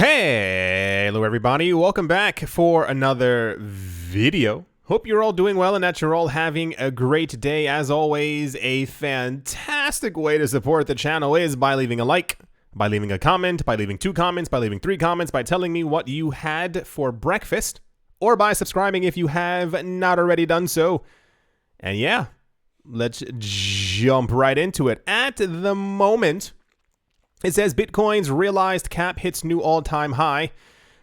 Hello everybody, welcome back for another video. Hope you're all doing well and that you're all having a great day. As always, a fantastic way to support the channel is by leaving a like, by leaving a comment, by leaving 2 comments, by leaving 3 comments, by telling me what you had for breakfast, or by subscribing if you have not already done so. And yeah, let's jump right into it. At the moment, it says Bitcoin's realized cap hits new all-time high.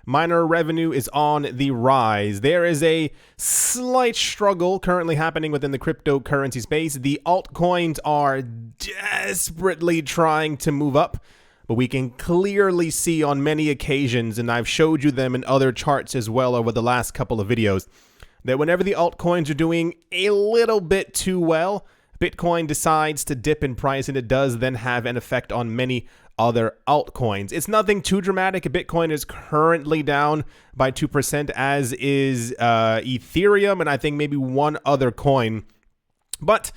Miner revenue is on the rise. There is a slight struggle currently happening within the cryptocurrency space. The altcoins are desperately trying to move up, but we can clearly see on many occasions, and I've showed you them in other charts as well over the last couple of videos, that whenever the altcoins are doing a little bit too well, Bitcoin decides to dip in price, and it does then have an effect on many other altcoins. It's nothing too dramatic. Bitcoin is currently down by 2%, as is Ethereum, and I think maybe one other coin. But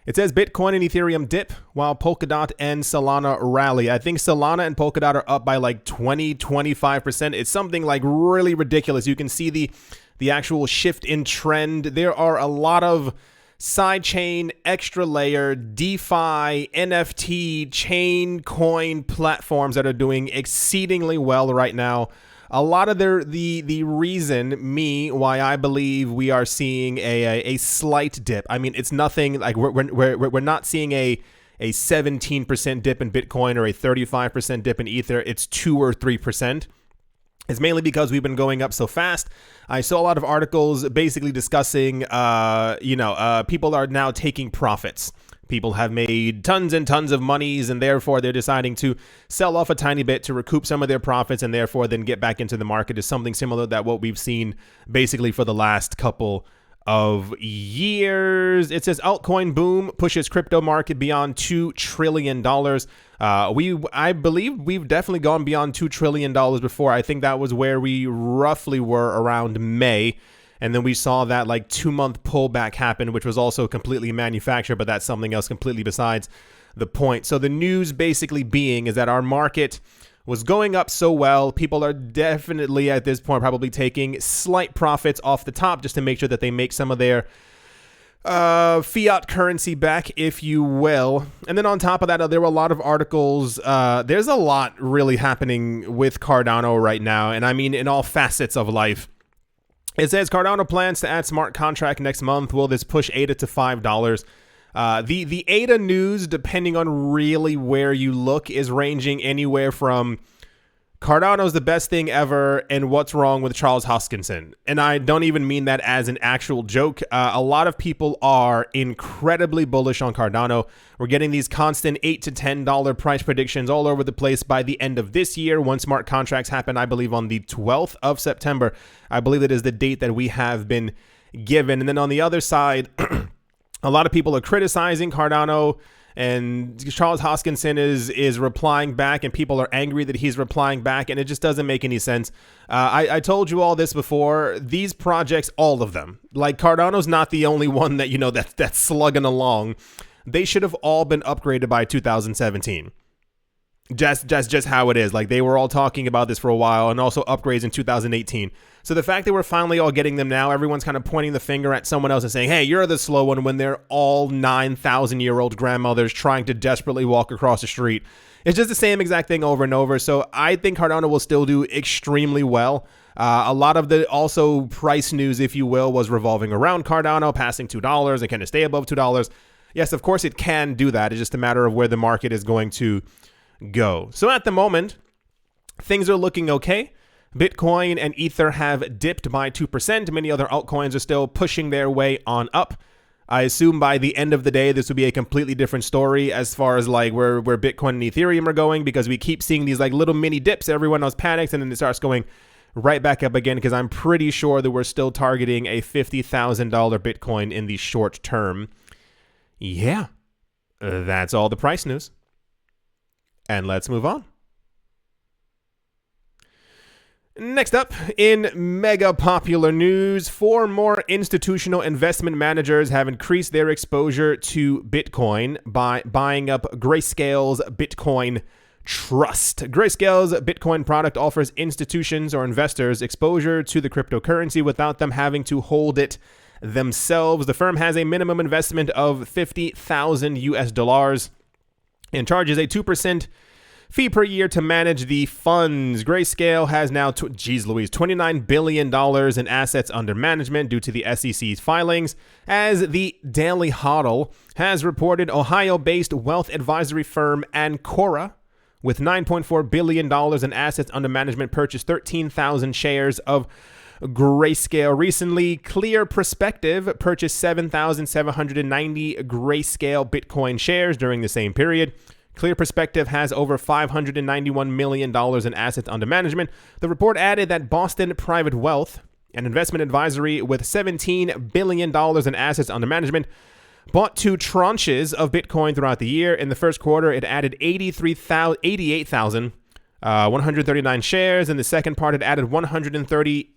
it says Bitcoin and Ethereum dip while Polkadot and Solana rally. I think Solana and Polkadot are up by like 20-25%. It's something like really ridiculous. You can see the actual shift in trend. There are a lot of sidechain, extra layer, DeFi, NFT, chain coin platforms that are doing exceedingly well right now. A lot of the reason why I believe we are seeing a slight dip. I mean, it's nothing like we're not seeing a 17% dip in Bitcoin or a 35% dip in Ether. It's 2 or 3%. It's mainly because we've been going up so fast. I saw a lot of articles basically discussing, people are now taking profits. People have made tons and tons of monies, and therefore they're deciding to sell off a tiny bit to recoup some of their profits, and therefore then get back into the market. Is something similar to what we've seen basically for the last couple of years. It says altcoin boom pushes crypto market beyond $2 trillion. I believe we've definitely gone beyond $2 trillion before. I think that was where we roughly were around May. And then we saw that like 2-month pullback happen, which was also completely manufactured, but that's something else completely besides the point. So the news basically being is that our market was going up so well, people are definitely at this point probably taking slight profits off the top just to make sure that they make some of their fiat currency back, if you will. And then on top of that, there were a lot of articles. There's a lot really happening with Cardano right now, and I mean in all facets of life. It says Cardano plans to add smart contract next month. Will this push ADA to $5? The ADA news, depending on really where you look, is ranging anywhere from Cardano's the best thing ever and what's wrong with Charles Hoskinson. And I don't even mean that as an actual joke. A lot of people are incredibly bullish on Cardano. We're getting these constant $8 to $10 price predictions all over the place by the end of this year. When smart contracts happen, I believe on the 12th of September. I believe that is the date that we have been given. And then on the other side, a lot of people are criticizing Cardano, and Charles Hoskinson is replying back, and people are angry that he's replying back, and it just doesn't make any sense. I told you all this before. These projects, all of them, like Cardano's not the only one that that's slugging along. They should have all been upgraded by 2017. Just how it is. Like, they were all talking about this for a while, and also upgrades in 2018. So the fact that we're finally all getting them now, everyone's kind of pointing the finger at someone else and saying, hey, you're the slow one, when they're all 9,000-year-old grandmothers trying to desperately walk across the street. It's just the same exact thing over and over. So I think Cardano will still do extremely well. A lot of the also price news, if you will, was revolving around Cardano passing $2 and can it stay above $2? Yes, of course it can do that. It's just a matter of where the market is going to go. So at the moment, things are looking okay. Bitcoin and Ether have dipped by 2%. Many other altcoins are still pushing their way on up. I assume by the end of the day, this will be a completely different story as far as like where Bitcoin and Ethereum are going, because we keep seeing these like little mini dips. Everyone else panics and then it starts going right back up again, because I'm pretty sure that we're still targeting a $50,000 Bitcoin in the short term. Yeah, that's all the price news. And let's move on. Next up, in mega popular news, 4 more institutional investment managers have increased their exposure to Bitcoin by buying up Grayscale's Bitcoin Trust. Grayscale's Bitcoin product offers institutions or investors exposure to the cryptocurrency without them having to hold it themselves. The firm has a minimum investment of 50,000 US dollars and charges a 2% fee per year to manage the funds. Grayscale has now, $29 billion in assets under management due to the SEC's filings. As the Daily Hodl has reported, Ohio-based wealth advisory firm Ancora, with $9.4 billion in assets under management, purchased 13,000 shares of Grayscale recently. Clear Perspective purchased 7,790 Grayscale Bitcoin shares during the same period. Clear Perspective has over $591 million in assets under management. The report added that Boston Private Wealth, an investment advisory with $17 billion in assets under management, bought 2 tranches of Bitcoin throughout the year. In the first quarter, it added 88,139 shares. In the second part, it added 130.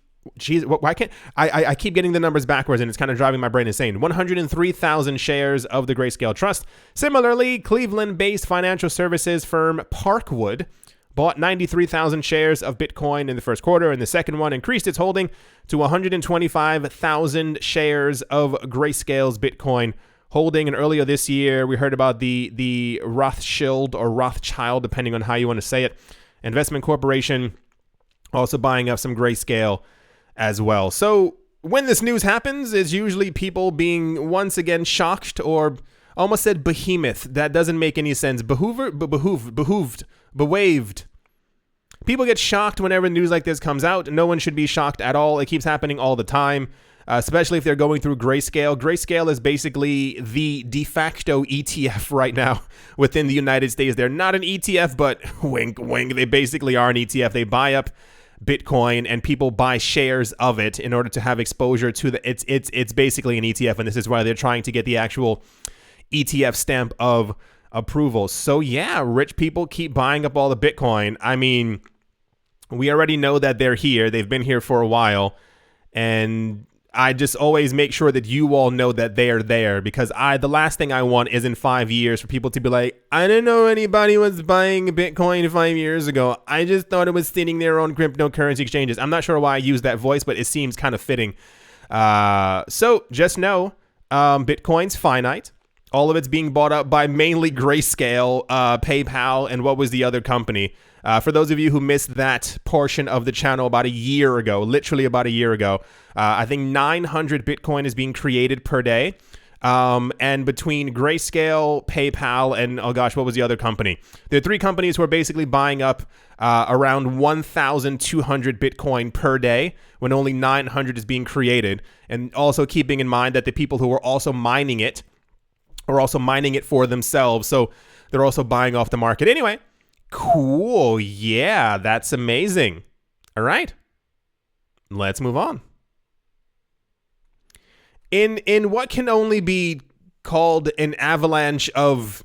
Why can't I keep getting the numbers backwards, and it's kind of driving my brain insane. 103,000 shares of the Grayscale Trust. Similarly, Cleveland-based financial services firm Parkwood bought 93,000 shares of Bitcoin in the first quarter, and the second one increased its holding to 125,000 shares of Grayscale's Bitcoin holding. And earlier this year, we heard about the Rothschild or Rothschild, depending on how you want to say it, investment corporation also buying up some Grayscale as well. So when this news happens, it's usually people being once again shocked, or almost said behemoth. That doesn't make any sense. Bewaved. People get shocked whenever news like this comes out. No one should be shocked at all. It keeps happening all the time, especially if they're going through Grayscale. Grayscale is basically the de facto ETF right now within the United States. They're not an ETF, but wink, wink, they basically are an ETF. They buy up Bitcoin and people buy shares of it in order to have exposure to the it's basically an ETF, and this is why they're trying to get the actual ETF stamp of approval. So yeah, rich people keep buying up all the Bitcoin. I mean, we already know that they're here. They've been here for a while, and I just always make sure that you all know that they're there, because the last thing I want is in 5 years for people to be like, I didn't know anybody was buying Bitcoin 5 years ago. I just thought it was sitting there on cryptocurrency exchanges. I'm not sure why I use that voice, but it seems kind of fitting. So just know, Bitcoin's finite. All of it's being bought up by mainly Grayscale, PayPal, and what was the other company? For those of you who missed that portion of the channel about a year ago, literally about a year ago, I think 900 Bitcoin is being created per day. And between Grayscale, PayPal, and, oh gosh, what was the other company? There are 3 companies who are basically buying up around 1,200 Bitcoin per day when only 900 is being created. And also keeping in mind that the people who are also mining it are also mining it for themselves. So they're also buying off the market. Anyway, cool. Yeah, that's amazing. All right, let's move on. In what can only be called an avalanche of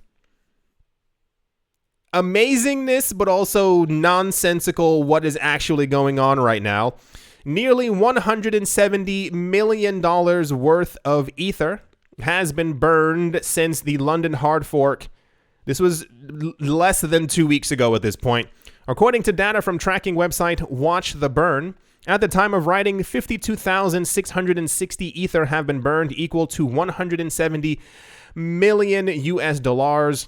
amazingness, but also nonsensical what is actually going on right now, nearly $170 million worth of Ether has been burned since the London hard fork. This was less than 2 weeks ago at this point. According to data from tracking website Watch the Burn, at the time of writing, 52,660 Ether have been burned, equal to 170 million US dollars.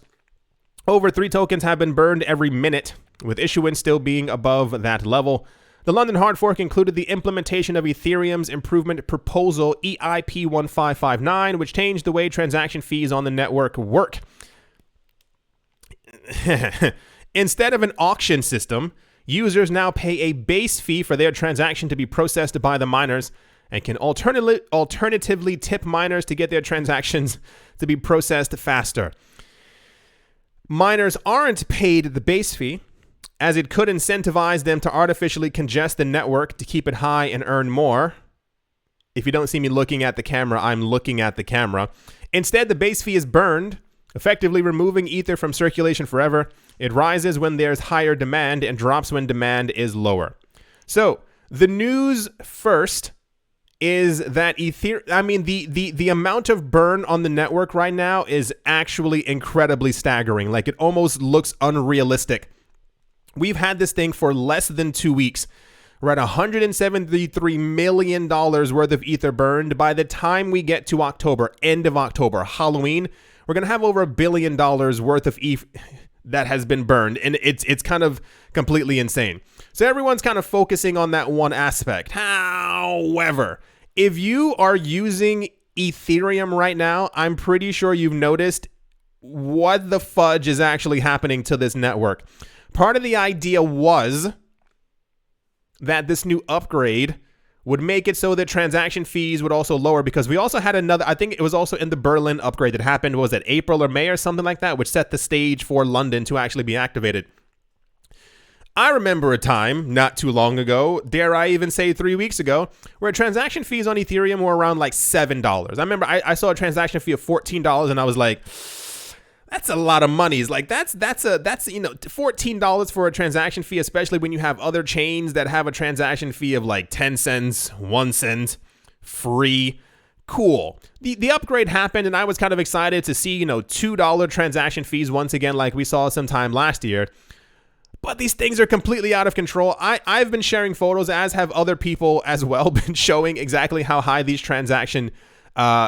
Over 3 tokens have been burned every minute, with issuance still being above that level. The London hard fork included the implementation of Ethereum's improvement proposal EIP 1559, which changed the way transaction fees on the network work. Instead of an auction system, users now pay a base fee for their transaction to be processed by the miners, and can alternatively tip miners to get their transactions to be processed faster. Miners aren't paid the base fee, as it could incentivize them to artificially congest the network to keep it high and earn more. If you don't see me looking at the camera, I'm looking at the camera. Instead, the base fee is burned, effectively removing Ether from circulation forever. It rises when there's higher demand and drops when demand is lower. So the news first is that the amount of burn on the network right now is actually incredibly staggering. Like, it almost looks unrealistic. We've had this thing for less than 2 weeks. We're at $173 million worth of Ether burned. By the time we get to October, end of October, Halloween, we're going to have over $1 billion worth of ETH that has been burned. And it's kind of completely insane. So everyone's kind of focusing on that one aspect. However, if you are using Ethereum right now, I'm pretty sure you've noticed what the fudge is actually happening to this network. Part of the idea was that this new upgrade would make it so that transaction fees would also lower, because we also had another, I think it was also in the Berlin upgrade that happened, was it April or May or something like that, which set the stage for London to actually be activated. I remember a time not too long ago, dare I even say 3 weeks ago, where transaction fees on Ethereum were around like $7. I remember I saw a transaction fee of $14 and I was like, that's a lot of money. It's like that's $14 for a transaction fee, especially when you have other chains that have a transaction fee of like 10 cents, 1 cent, free. Cool. The upgrade happened and I was kind of excited to see, $2 transaction fees once again, like we saw sometime last year. But these things are completely out of control. I've been sharing photos, as have other people as well, been showing exactly how high these transaction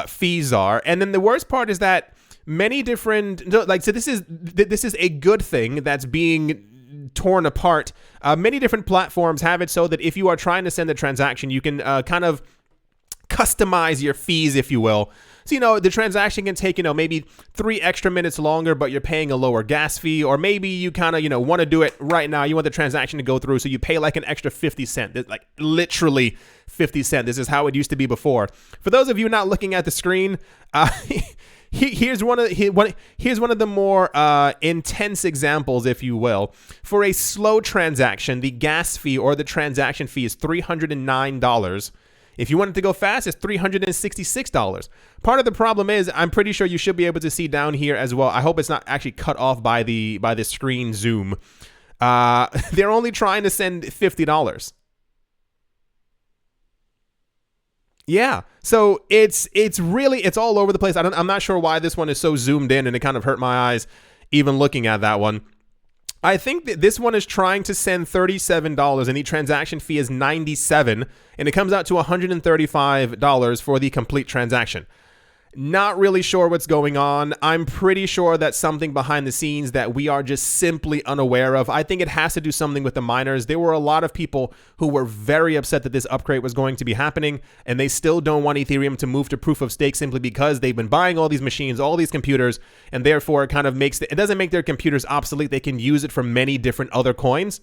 fees are. And then the worst part is that many different, so this is a good thing that's being torn apart. Many different platforms have it so that if you are trying to send a transaction, you can kind of customize your fees, if you will. So, the transaction can take, maybe 3 extra minutes longer, but you're paying a lower gas fee. Or maybe you kind of, want to do it right now. You want the transaction to go through, so you pay like an extra 50 cents, like literally 50 cents. This is how it used to be before. For those of you not looking at the screen, here's one of the more intense examples, if you will. For a slow transaction, the gas fee or the transaction fee is $309. If you want it to go fast, it's $366. Part of the problem is, I'm pretty sure you should be able to see down here as well. I hope it's not actually cut off by the screen zoom. They're only trying to send $50. Yeah, so it's all over the place. I'm not sure why this one is so zoomed in, and it kind of hurt my eyes even looking at that one. I think that this one is trying to send $37 and the transaction fee is $97, and it comes out to $135 for the complete transaction. Not really sure what's going on. I'm pretty sure that's something behind the scenes that we are just simply unaware of. I think it has to do something with the miners. There were a lot of people who were very upset that this upgrade was going to be happening, and they still don't want Ethereum to move to proof of stake simply because they've been buying all these machines, all these computers, and therefore it kind of it doesn't make their computers obsolete. They can use it for many different other coins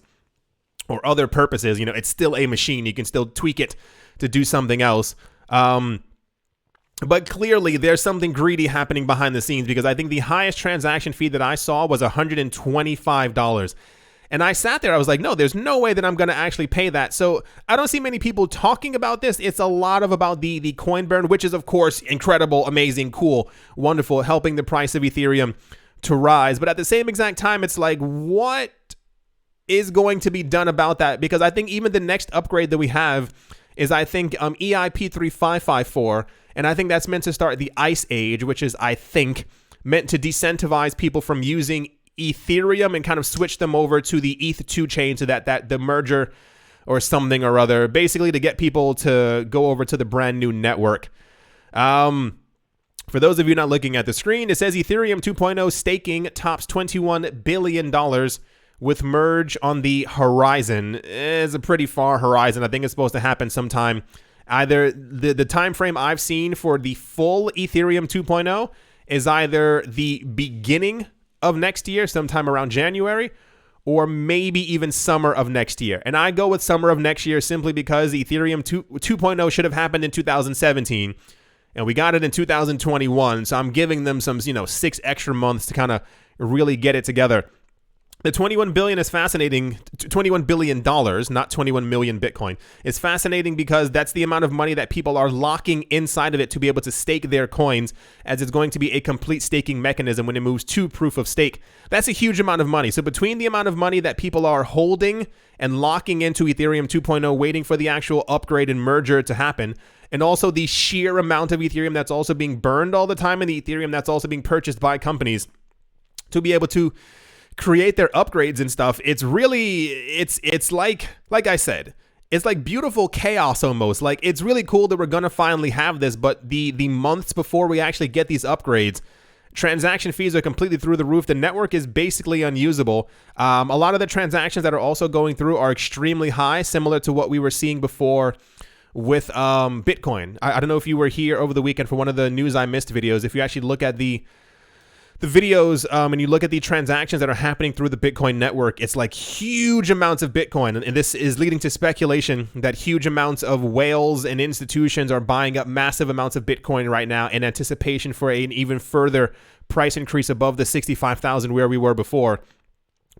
or other purposes. It's still a machine. You can still tweak it to do something else. But clearly, there's something greedy happening behind the scenes, because I think the highest transaction fee that I saw was $125. And I sat there, I was like, no, there's no way that I'm going to actually pay that. So I don't see many people talking about this. It's a lot about the coin burn, which is, of course, incredible, amazing, cool, wonderful, helping the price of Ethereum to rise. But at the same exact time, it's like, what is going to be done about that? Because I think even the next upgrade that we have is, I think, EIP 3554. And I think that's meant to start the Ice Age, which is, I think, meant to decentivize people from using Ethereum and kind of switch them over to the ETH2 chain, so that the merger or something or other, basically to get people to go over to the brand new network. For those of you not looking at the screen, it says Ethereum 2.0 staking tops $21 billion with merge on the horizon. It's a pretty far horizon. I think it's supposed to happen sometime. Either the time frame I've seen for the full Ethereum 2.0 is either the beginning of next year, sometime around January, or maybe even summer of next year. And I go with summer of next year simply because Ethereum 2.0 should have happened in 2017, and we got it in 2021. So I'm giving them some, 6 extra months to kind of really get it together. The $21 billion is fascinating. $21 billion, not 21 million Bitcoin. It's fascinating because that's the amount of money that people are locking inside of it to be able to stake their coins, as it's going to be a complete staking mechanism when it moves to proof of stake. That's a huge amount of money. So between the amount of money that people are holding and locking into Ethereum 2.0, waiting for the actual upgrade and merger to happen, and also the sheer amount of Ethereum that's also being burned all the time, and the Ethereum that's also being purchased by companies to be able to create their upgrades and stuff, it's really, it's like I said, it's like beautiful chaos almost. Like, it's really cool that we're going to finally have this, but the months before we actually get these upgrades, transaction fees are completely through the roof. The network is basically unusable. A lot of the transactions that are also going through are extremely high, similar to what we were seeing before with Bitcoin. I don't know if you were here over the weekend for one of the News I Missed videos. If you actually look at the videos and you look at the transactions that are happening through the Bitcoin network, it's like huge amounts of Bitcoin. And this is leading to speculation that huge amounts of whales and institutions are buying up massive amounts of Bitcoin right now in anticipation for an even further price increase above the 65,000 where we were before.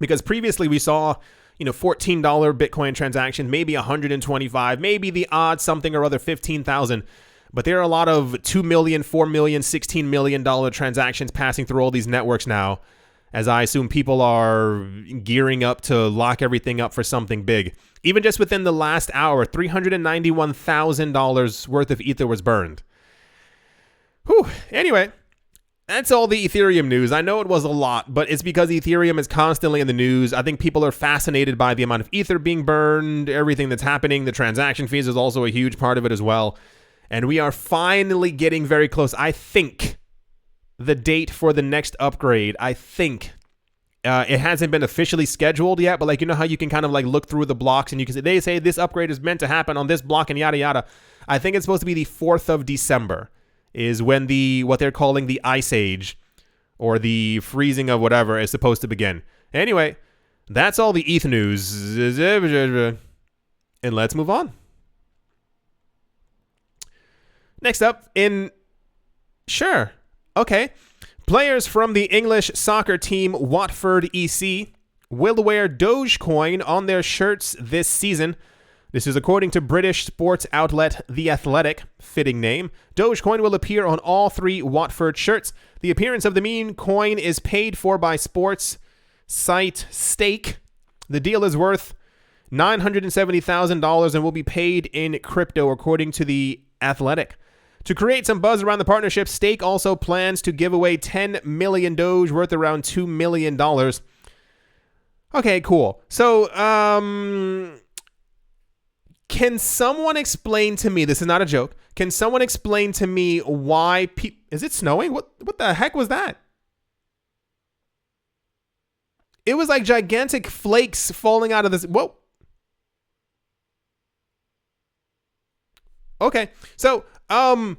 Because previously we saw, $14 Bitcoin transactions, maybe 125, maybe the odd something or other 15,000. But there are a lot of $2 million, $4 million, $16 million transactions passing through all these networks now, as I assume people are gearing up to lock everything up for something big. Even just within the last hour, $391,000 worth of Ether was burned. Whew. Anyway, that's all the Ethereum news. I know it was a lot, but it's because Ethereum is constantly in the news. I think people are fascinated by the amount of Ether being burned, everything that's happening. The transaction fees is also a huge part of it as well. And we are finally getting very close. I think the date for the next upgrade, it hasn't been officially scheduled yet, but like, how you can kind of like look through the blocks and you can say, they say this upgrade is meant to happen on this block and yada, yada. I think it's supposed to be the 4th of December is when what they're calling the Ice Age or the freezing of whatever is supposed to begin. Anyway, that's all the ETH news. And let's move on. Next up, players from the English soccer team Watford EC will wear Dogecoin on their shirts this season. This is according to British sports outlet The Athletic, fitting name. Dogecoin will appear on all 3 Watford shirts. The appearance of the meme coin is paid for by sports site Stake. The deal is worth $970,000 and will be paid in crypto, according to The Athletic. To create some buzz around the partnership, Stake also plans to give away 10 million Doge, worth around $2 million. Okay, cool. So, can someone explain to me, this is not a joke, can someone explain to me why is it snowing? What the heck was that? It was like gigantic flakes falling out of this. Whoa. Okay, so, what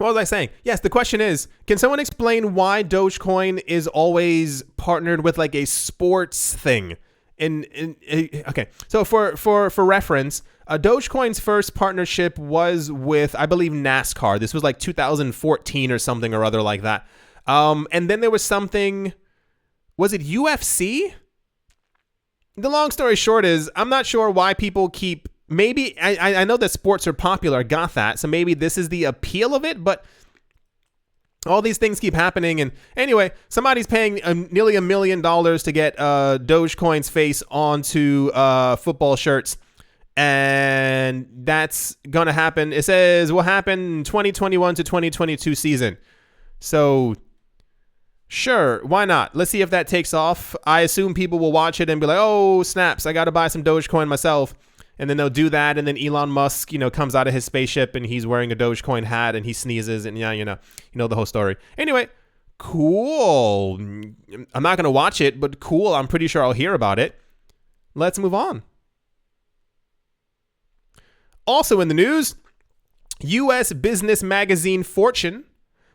was I saying? Yes, the question is, can someone explain why Dogecoin is always partnered with like a sports thing? Okay, so for reference, Dogecoin's first partnership was with, I believe, NASCAR. This was like 2014 or something or other like that. And then there was something, was it UFC? The long story short is, I'm not sure why people keep. Maybe, I know that sports are popular, got that, so maybe this is the appeal of it, but all these things keep happening, and anyway, somebody's paying nearly $1 million to get Dogecoin's face onto football shirts, and that's gonna happen. It says will happen in 2021 to 2022 season, so sure, why not? Let's see if that takes off. I assume people will watch it and be like, oh, snaps, I gotta buy some Dogecoin myself. And then they'll do that, and then Elon Musk, comes out of his spaceship, and he's wearing a Dogecoin hat, and he sneezes, and yeah, you know the whole story. Anyway, cool. I'm not gonna watch it, but cool. I'm pretty sure I'll hear about it. Let's move on. Also in the news, U.S. business magazine Fortune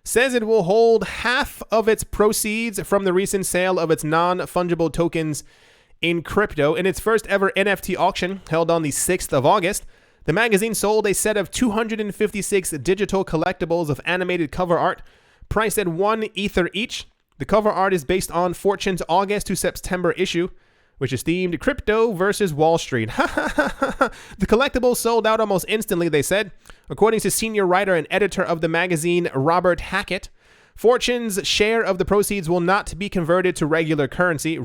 says it will hold half of its proceeds from the recent sale of its non-fungible tokens in crypto in its first ever NFT auction held on the 6th of August. The magazine sold a set of 256 digital collectibles of animated cover art priced at 1 Ether each. The cover art is based on Fortune's August to September issue, which is themed Crypto versus Wall Street. The collectibles sold out almost instantly, they said. According to senior writer and editor of the magazine, Robert Hackett, Fortune's share of the proceeds will not be converted to regular currency.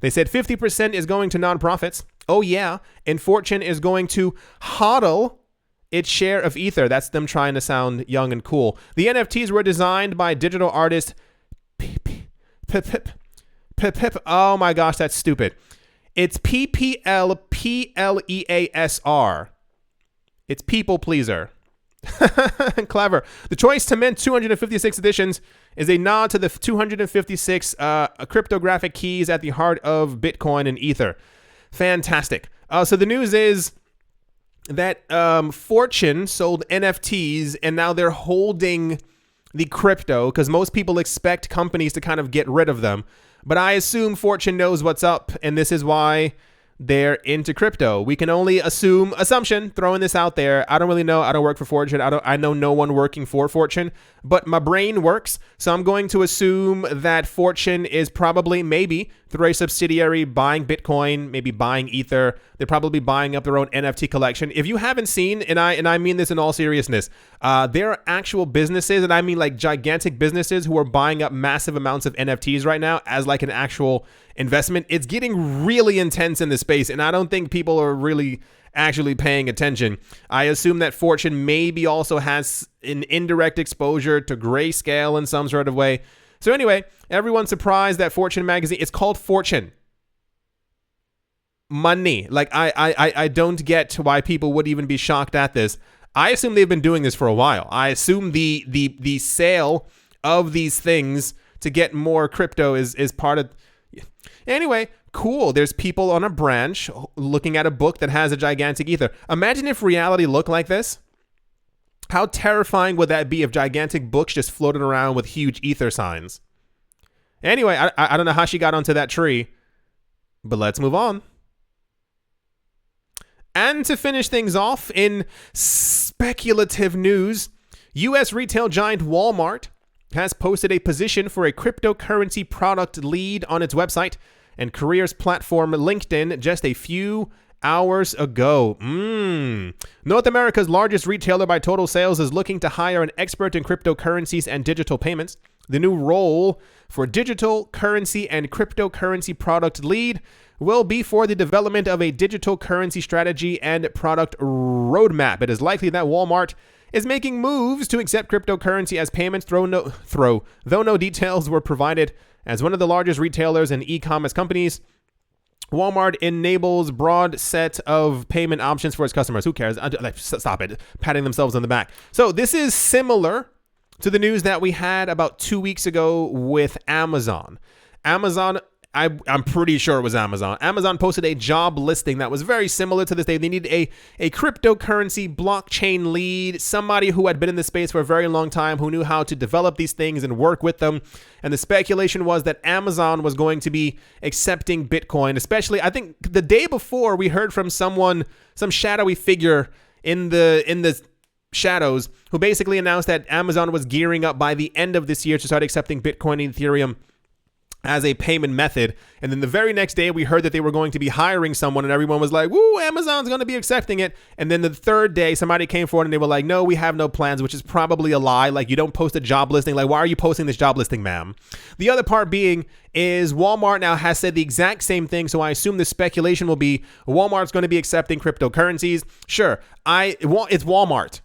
They said 50% is going to nonprofits. Oh yeah, and Fortune is going to hodl its share of Ether. That's them trying to sound young and cool. The NFTs were designed by digital artist Oh my gosh, that's stupid. It's PPLPLEASR. It's people pleaser. Clever. The choice to mint 256 editions is a nod to the 256 cryptographic keys at the heart of Bitcoin and Ether. Fantastic. So the news is that Fortune sold NFTs and now they're holding the crypto because most people expect companies to kind of get rid of them. But I assume Fortune knows what's up, and this is why they're into crypto. We can only assumption, throwing this out there. I don't really know. I don't work for Fortune. I know no one working for Fortune, but my brain works. So I'm going to assume that Fortune is probably, maybe, through a subsidiary buying Bitcoin, maybe buying Ether. They're probably buying up their own NFT collection. If you haven't seen, and I mean this in all seriousness, there are actual businesses, and I mean like gigantic businesses who are buying up massive amounts of NFTs right now as like an actual investment. It's getting really intense in this space, and I don't think people are really actually paying attention. I assume that Fortune maybe also has an indirect exposure to Grayscale in some sort of way. So anyway, everyone's surprised that Fortune magazine, it's called Fortune. Money. Like I don't get why people would even be shocked at this. I assume they've been doing this for a while. I assume the sale of these things to get more crypto is part of. Anyway, cool. There's people on a branch looking at a book that has a gigantic Ether. Imagine if reality looked like this. How terrifying would that be if gigantic books just floated around with huge Ether signs? Anyway, I don't know how she got onto that tree, but let's move on. And to finish things off in speculative news, U.S. retail giant Walmart has posted a position for a cryptocurrency product lead on its website and careers platform LinkedIn just a few hours ago. North America's largest retailer by total sales is looking to hire an expert in cryptocurrencies and digital payments. The new role for digital currency and cryptocurrency product lead will be for the development of a digital currency strategy and product roadmap. It is likely that Walmart is making moves to accept cryptocurrency as payments, though no details were provided. As one of the largest retailers and e-commerce companies, Walmart enables broad set of payment options for its customers. Who cares? Stop it. Patting themselves on the back. So this is similar to the news that we had about 2 weeks ago with Amazon. I'm pretty sure it was Amazon. Amazon posted a job listing that was very similar to this. They needed a cryptocurrency blockchain lead, somebody who had been in the space for a very long time, who knew how to develop these things and work with them. And the speculation was that Amazon was going to be accepting Bitcoin, especially, I think the day before we heard from some shadowy figure in the shadows who basically announced that Amazon was gearing up by the end of this year to start accepting Bitcoin and Ethereum as a payment method. And then the very next day we heard that they were going to be hiring someone, and everyone was like, woo, Amazon's going to be accepting it. And then the third day somebody came forward and they were like, no, we have no plans, which is probably a lie. Like, you don't post a job listing. Like, why are you posting this job listing, ma'am? The other part being is Walmart now has said the exact same thing. So I assume the speculation will be Walmart's going to be accepting cryptocurrencies. Sure, it's Walmart.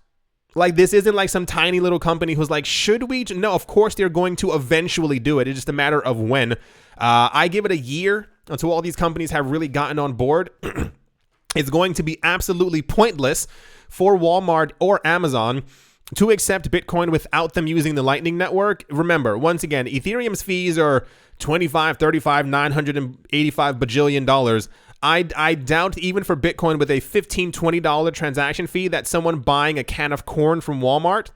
Like, this isn't like some tiny little company who's like, should we? No, of course they're going to eventually do it. It's just a matter of when. I give it a year until all these companies have really gotten on board. It's going to be absolutely pointless for Walmart or Amazon to accept Bitcoin without them using the Lightning Network. Remember, once again, Ethereum's fees are $25, $35, $985 bajillion. I doubt even for Bitcoin with a $15, $20 transaction fee that someone buying a can of corn from Walmart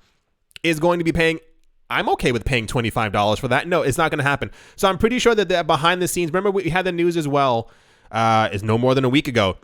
is going to be paying. I'm okay with paying $25 for that. No, it's not going to happen. So I'm pretty sure that behind the scenes, remember we had the news as well, is no more than a week ago,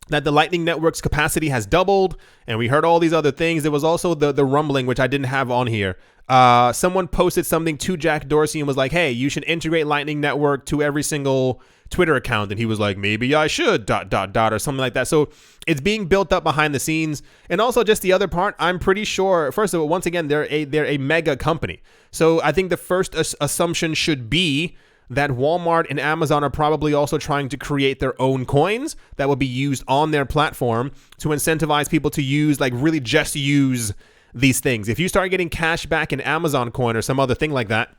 that the Lightning Network's capacity has doubled, and we heard all these other things. There was also the rumbling, which I didn't have on here. Someone posted something to Jack Dorsey and was like, hey, you should integrate Lightning Network to every single Twitter account. And he was like, maybe I should, ... or something like that. So it's being built up behind the scenes. And also just the other part, I'm pretty sure, first of all, once again, they're a mega company. So I think the first assumption should be that Walmart and Amazon are probably also trying to create their own coins that will be used on their platform to incentivize people to use, like, really just use these things. If you start getting cash back in Amazon coin or some other thing like that,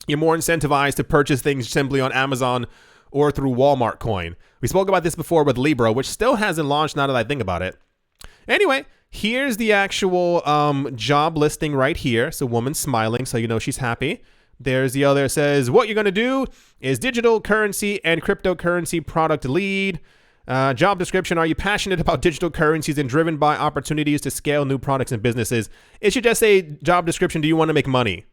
you're more incentivized to purchase things simply on Amazon or through Walmart coin. We spoke about this before with Libra, which still hasn't launched now that I think about it. Anyway, here's the actual job listing right here. It's a woman smiling, so you know she's happy. There's the other, says, what you're going to do is digital currency and cryptocurrency product lead. Job description, are you passionate about digital currencies and driven by opportunities to scale new products and businesses? It should just say, job description, do you want to make money?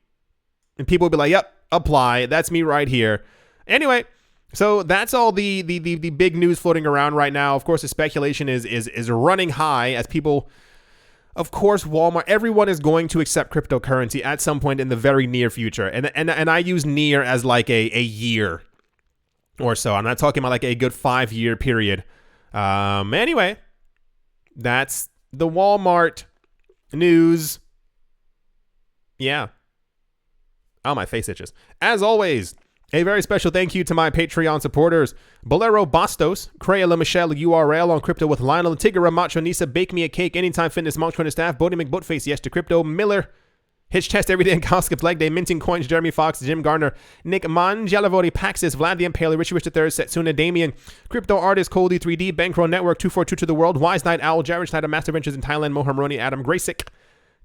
And people will be like, yep, apply. That's me right here. Anyway, so that's all the big news floating around right now. Of course, the speculation is running high as people, of course, Walmart, everyone is going to accept cryptocurrency at some point in the very near future. And I use near as like a year or so. I'm not talking about like a good 5-year period. Anyway, that's the Walmart news. Yeah. Oh, my face itches. As always, a very special thank you to my Patreon supporters. Bolero Bastos, Crea Michelle URL on Crypto with Lionel, Tigara Macho Nisa, Bake Me a Cake, Anytime Fitness, Monk Twitter Staff, Bodie McBoatface, Yes to Crypto, Miller, Hitch Test Every Day and Costco Leg Day, Minting Coins, Jeremy Fox, Jim Garner, Nick Mangialavori, Paxis, Vlad the Impaler, Richie Rich III, Setsuna Damien, Crypto Artist, Coldy 3D, Bankroll Network, 242 to the World, Wise Night Owl, Jared Schneider, Master Ventures in Thailand, Moham Roni, Adam Graysick,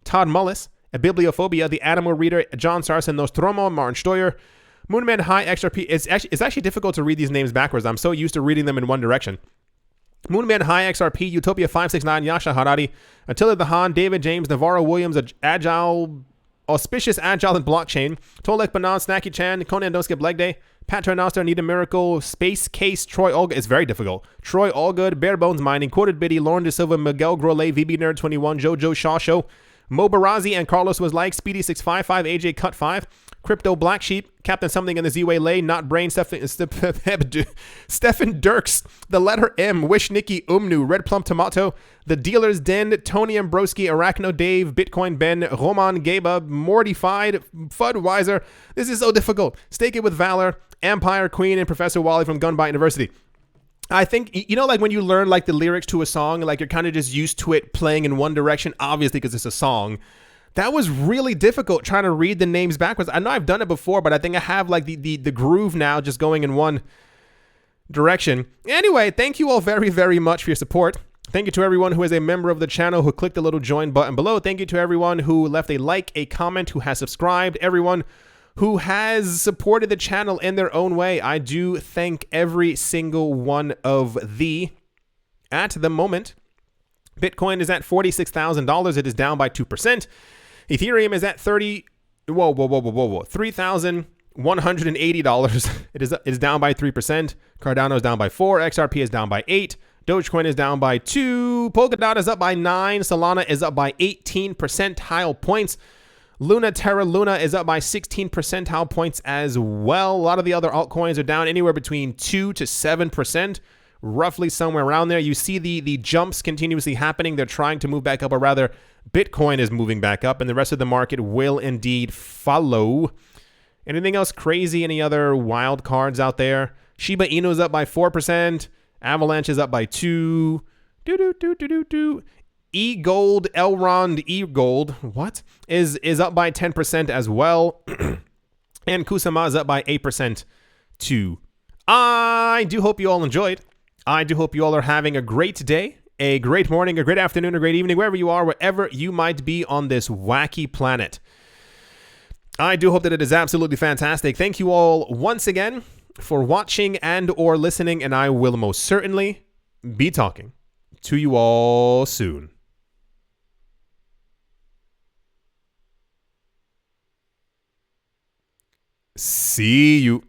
Todd Mullis, A Bibliophobia, The Animal Reader, John Sarson, Nostromo, Martin Steuer, Moonman High XRP. It's actually difficult to read these names backwards. I'm so used to reading them in one direction. Moonman High XRP, Utopia 569, Yasha Harari, Attila the Han, David James, Navarro Williams, Agile, Auspicious Agile and Blockchain, Tolek Banan, Snacky Chan, Conan Don't Skip Leg Day, Pat Turnoster, Need a Miracle, Space Case, Troy Allgood. It's very difficult. Troy Allgood, Bare Bones Mining, Quoted Biddy, Lauren De Silva, Miguel Grole, VB Nerd 21, Jojo Shaw Show, Mo Barazi and Carlos was like, Speedy 655, AJ Cut 5, Crypto Black Sheep, Captain Something in the Z-Way Lay, Not Brain, Stefan Dirks, The Letter M, Wish Nikki Umnu, Red Plum Tomato, The Dealer's Den, Tony Ambroski, Arachno Dave, Bitcoin Ben, Roman Gaba, Mortified, Fudweiser. This is so difficult. Stake It with Valor, Empire Queen, and Professor Wally from Gunbite University. I think, you know, like when you learn like the lyrics to a song, like you're kind of just used to it playing in one direction, obviously because it's a song. That was really difficult trying to read the names backwards. I know I've done it before, but I think I have like the groove now just going in one direction. Anyway, thank you all very, very much for your support. Thank you to everyone who is a member of the channel, who clicked the little join button below. Thank you to everyone who left a like, a comment, who has subscribed, everyone who has supported the channel in their own way. I do thank every single one of thee. At the moment, Bitcoin is at $46,000. It is down by 2%. Ethereum is at $3,180. It is down by 3%. Cardano is down by 4%. XRP is down by 8%. Dogecoin is down by 2%. Polkadot is up by 9%. Solana is up by 18 percentile points. Terra Luna is up by 16 percentile points as well. A lot of the other altcoins are down anywhere between 2 to 7%, roughly somewhere around there. You see the jumps continuously happening. They're trying to move back up, or rather, Bitcoin is moving back up, and the rest of the market will indeed follow. Anything else crazy? Any other wild cards out there? Shiba Inu is up by 4%. Avalanche is up by 2%. E-Gold, Elrond E-Gold, what? Is up by 10% as well. And Kusama is up by 8% too. I do hope you all enjoyed. I do hope you all are having a great day, a great morning, a great afternoon, a great evening, wherever you are, wherever you might be on this wacky planet. I do hope that it is absolutely fantastic. Thank you all once again for watching and or listening, and I will most certainly be talking to you all soon. See you.